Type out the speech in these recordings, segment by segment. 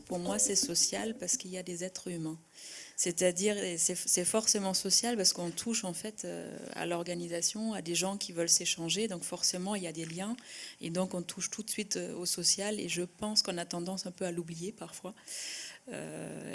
Pour moi, c'est social parce qu'il y a des êtres humains. C'est-à-dire, c'est forcément social parce qu'on touche en fait à l'organisation, à des gens qui veulent s'échanger. Donc forcément, il y a des liens. Et donc, on touche tout de suite au social. Et je pense qu'on a tendance un peu à l'oublier parfois.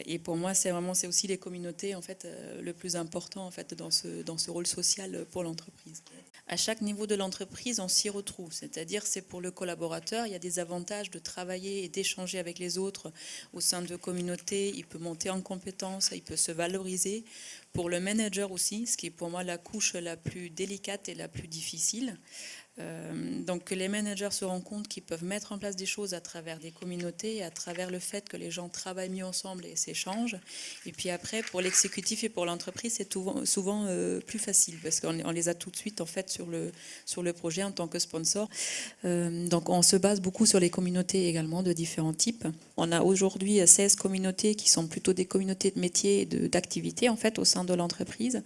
Et pour moi, c'est aussi les communautés en fait le plus important en fait dans ce rôle social pour l'entreprise. À chaque niveau de l'entreprise, on s'y retrouve. C'est-à-dire, c'est pour le collaborateur, il y a des avantages de travailler et d'échanger avec les autres au sein de communautés. Il peut monter en compétences, il peut se valoriser. Pour le manager aussi, ce qui est pour moi la couche la plus délicate et la plus difficile. Donc que les managers se rendent compte qu'ils peuvent mettre en place des choses à travers des communautés, à travers le fait que les gens travaillent mieux ensemble et s'échangent. Et puis après, pour l'exécutif et pour l'entreprise, c'est souvent plus facile parce qu'on les a tout de suite en fait sur le projet en tant que sponsor. Donc on se base beaucoup sur les communautés également de différents types. On a aujourd'hui 16 communautés qui sont plutôt des communautés de métiers et d'activités en fait au sein de l'entreprise.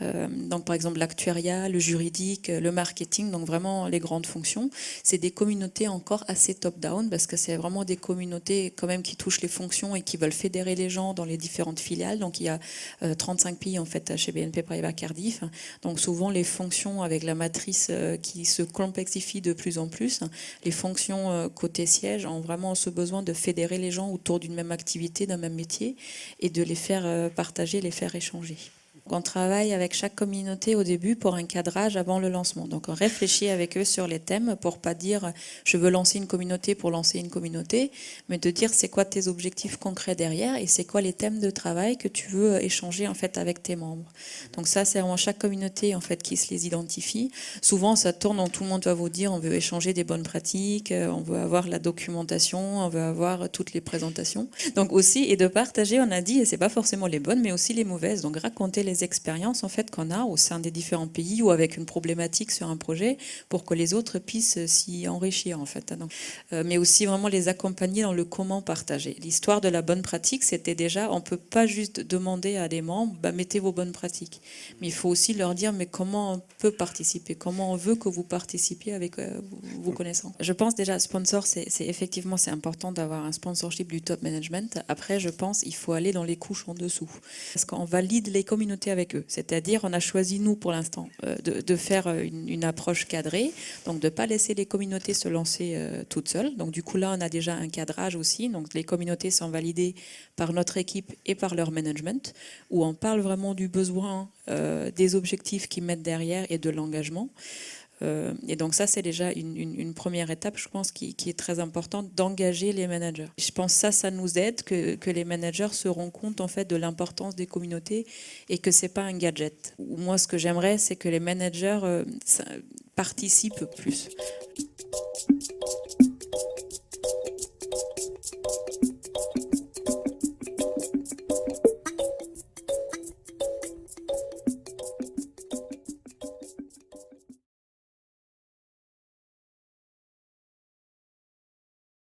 Donc par exemple l'actuariat, le juridique, le marketing, donc vraiment les grandes fonctions. C'est des communautés encore assez top-down parce que c'est vraiment des communautés quand même qui touchent les fonctions et qui veulent fédérer les gens dans les différentes filiales. Donc il y a 35 pays en fait chez BNP Paribas Cardiff. Donc souvent les fonctions avec la matrice qui se complexifie de plus en plus, les fonctions côté siège ont vraiment ce besoin de fédérer les gens autour d'une même activité, d'un même métier et de les faire partager, les faire échanger. On travaille avec chaque communauté au début pour un cadrage avant le lancement. Donc on réfléchit avec eux sur les thèmes pour pas dire je veux lancer une communauté pour lancer une communauté, mais de dire c'est quoi tes objectifs concrets derrière et c'est quoi les thèmes de travail que tu veux échanger en fait avec tes membres. Donc ça c'est vraiment chaque communauté en fait qui se les identifie. Souvent ça tourne où tout le monde va vous dire on veut échanger des bonnes pratiques, on veut avoir la documentation, on veut avoir toutes les présentations. Donc aussi et de partager on a dit et c'est pas forcément les bonnes mais aussi les mauvaises. Donc raconter les expériences en fait qu'on a au sein des différents pays ou avec une problématique sur un projet pour que les autres puissent s'y enrichir en fait. Donc, mais aussi vraiment les accompagner dans le comment partager. L'histoire de la bonne pratique, c'était déjà, on peut pas juste demander à des membres, bah, mettez vos bonnes pratiques. Mais il faut aussi leur dire, mais comment on peut participer, comment on veut que vous participiez avec vos connaissances. Je pense déjà, sponsor, c'est effectivement, c'est important d'avoir un sponsorship du top management. Après, je pense, il faut aller dans les couches en dessous. Parce qu'on valide les communautés avec eux. C'est-à-dire, on a choisi, nous, pour l'instant, de faire une approche cadrée, donc de ne pas laisser les communautés se lancer toutes seules. Donc, du coup, là, on a déjà un cadrage aussi. Donc, les communautés sont validées par notre équipe et par leur management, où on parle vraiment du besoin, des objectifs qu'ils mettent derrière et de l'engagement. Et donc ça, c'est déjà une première étape, je pense, qui est très importante, d'engager les managers. Je pense que ça nous aide, que les managers se rendent compte en fait de l'importance des communautés et que c'est pas un gadget. Moi, ce que j'aimerais, c'est que les managers participent plus.